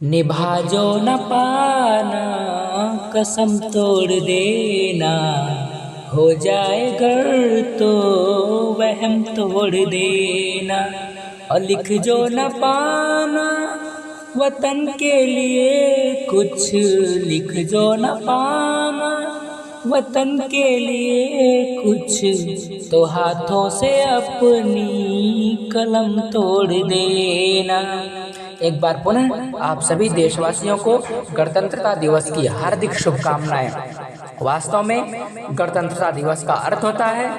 निभा जो न पाना कसम तोड़ देना, हो जाए गर तो वहम तोड़ देना। और लिख जो न पाना वतन के लिए कुछ, लिख जो न पाना वतन के लिए कुछ, तो हाथों से अपनी कलम तोड़ देना। एक बार पुनः आप सभी देशवासियों को गणतंत्रता दिवस की हार्दिक शुभकामनाएं। वास्तव में गणतंत्रता दिवस का अर्थ होता है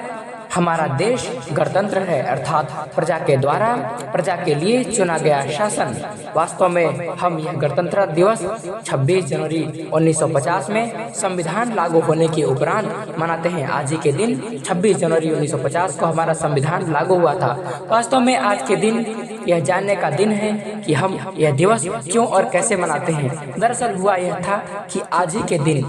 हमारा देश गणतंत्र है, अर्थात प्रजा के द्वारा प्रजा के लिए चुना गया शासन। वास्तव में हम यह गणतंत्रता दिवस 26 जनवरी 1950 में संविधान लागू होने के उपरांत मनाते हैं। आज ही के दिन 26 जनवरी 1950 को हमारा संविधान लागू हुआ था। वास्तव में आज के दिन यह जानने का दिन है कि हम यह दिवस क्यों और कैसे मनाते हैं। दरअसल हुआ यह था कि आज ही के दिन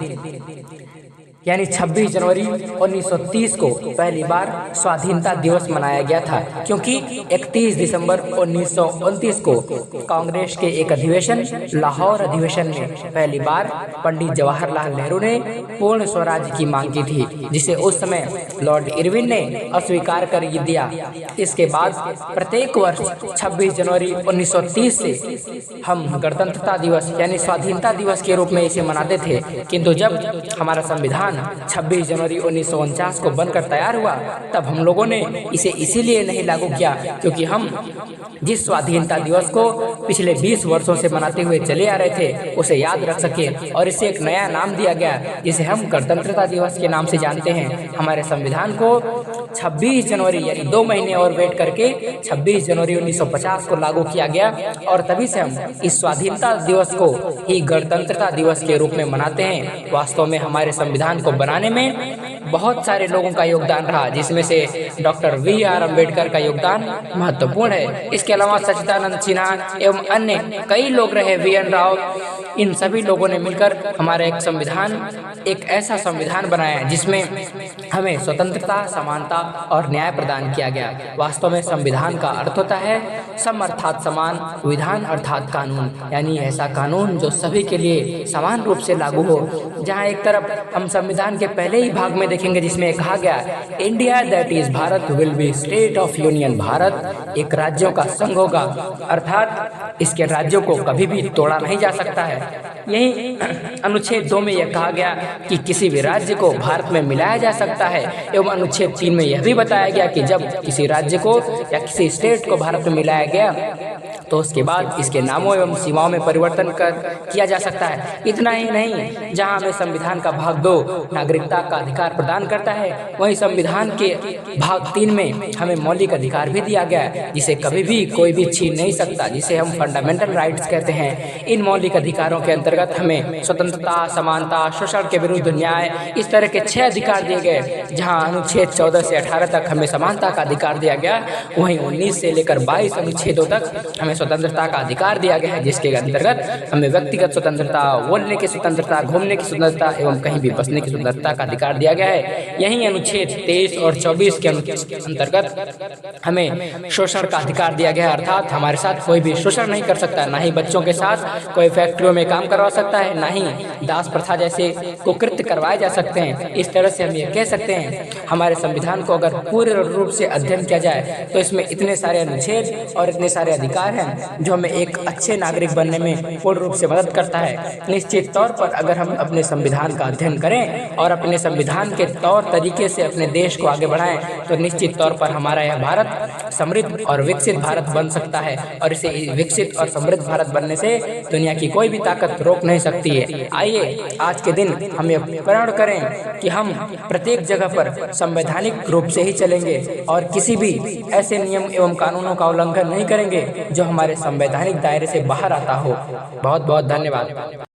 यानी 26 जनवरी 1930 को पहली बार स्वाधीनता दिवस मनाया गया था, क्योंकि 31 दिसंबर 1929 को कांग्रेस के एक अधिवेशन लाहौर अधिवेशन में पहली बार पंडित जवाहरलाल नेहरू ने पूर्ण स्वराज की मांग की थी, जिसे उस समय लॉर्ड इरविन ने अस्वीकार कर दिया। इसके बाद प्रत्येक वर्ष 26 जनवरी 1930 से हम गणतंत्रता दिवस यानी स्वाधीनता दिवस के रूप में इसे मनाते थे, किंतु जब हमारा संविधान 26 जनवरी 1949 को बनकर तैयार हुआ तब हम लोगों ने इसे इसीलिए नहीं लागू किया क्योंकि हम जिस स्वाधीनता दिवस को पिछले 20 वर्षों से मनाते हुए चले आ रहे थे उसे याद रख सके, और इसे एक नया नाम दिया गया जिसे हम गणतंत्रता दिवस के नाम से जानते हैं। हमारे संविधान को 26 जनवरी यानी 2 महीने और वेट करके 26 जनवरी 1950 को लागू किया गया, और तभी से हम इस स्वाधीनता दिवस को ही गणतंत्रता दिवस के रूप में मनाते हैं। वास्तव में हमारे संविधान को बनाने में बहुत सारे लोगों का योगदान रहा, जिसमें से डॉक्टर वी.आर. अम्बेडकर का योगदान महत्वपूर्ण है। इसके अलावा सच्चिदानंद सिन्हा एवं अन्य कई लोग रहे, वी.एन. राव, इन सभी लोगों ने मिलकर हमारा एक ऐसा संविधान बनाया जिसमें हमें स्वतंत्रता, समानता और न्याय प्रदान किया गया। वास्तव में संविधान का अर्थ होता है सम अर्थात समान, विधान अर्थात कानून, यानी ऐसा कानून जो सभी के लिए समान रूप से लागू हो। जहां एक तरफ हम संविधान के पहले ही भाग में देखेंगे जिसमें कहा गया India that is Bharat will be state of union, Bharat एक राज्यों का संघ होगा, अर्थात इसके राज्यों को कभी भी तोड़ा नहीं जा सकता है। यही अनुच्छेद 2 में यह कहा गया कि किसी भी राज्य को भारत में मिलाया जा सकता है, एवं अनुच्छेद 3 में यह भी बताया गया कि जब किसी राज्य को या किसी स्टेट को भारत में मिलाया गया तो उसके बाद इसके नामों एवं सीमाओं में परिवर्तन किया जा सकता है। इतना ही नहीं, जहां हमें संविधान का भाग 2 नागरिकता का अधिकार प्रदान करता है, वहीं संविधान के भाग 3 में हमें मौलिक अधिकार भी दिया गया है जिसे कभी भी कोई भी छीन नहीं सकता, जिसे हम फंडामेंटल राइट्स कहते हैं। इन मौलिक अधिकारों के अंतर्गत हमें स्वतंत्रता, समानता, शोषण के विरुद्ध न्याय, इस तरह के 6 अधिकार दिए गए। जहां अनुच्छेद 14 से 18 तक हमें समानता का अधिकार दिया गया, वहीं 19 से लेकर 22 अनुच्छेदों तक हमें स्वतंत्रता का अधिकार दिया गया है, जिसके अंतर्गत हमें व्यक्तिगत स्वतंत्रता, बोलने की स्वतंत्रता, घूमने की स्वतंत्रता एवं कहीं भी बसने की स्वतंत्रता का अधिकार दिया गया है। यही अनुच्छेद 23 और 24 के अंतर्गत हमें शोषण का अधिकार दिया गया है, अर्थात हमारे साथ कोई भी शोषण नहीं कर सकता, ना ही बच्चों के साथ कोई फैक्ट्रियों में काम करवा सकता है, ना ही दास प्रथा जैसे कुकृत्य करवाए जा सकते हैं। इस तरह से हम ये कह सकते हैं हमारे संविधान को अगर पूरे रूप से अध्ययन किया जाए तो इसमें इतने सारे अनुच्छेद और इतने सारे अधिकार हैं जो हमें एक अच्छे नागरिक बनने में पूर्ण रूप से मदद करता है। निश्चित तौर पर अगर हम अपने संविधान का अध्ययन करें और अपने संविधान के तौर तरीके से अपने देश को आगे बढ़ाएं तो निश्चित तौर पर हमारा यह भारत समृद्ध और विकसित भारत बन सकता है, और इसे विकसित और समृद्ध भारत बनने से दुनिया की कोई भी ताकत रोक नहीं सकती है। आइए आज के दिन हम ये प्रण करें कि हम प्रत्येक जगह पर संवैधानिक रूप से ही चलेंगे और किसी भी ऐसे नियम एवं कानूनों का उल्लंघन नहीं करेंगे जो हमारे संवैधानिक दायरे से बाहर आता हो। बहुत बहुत धन्यवाद।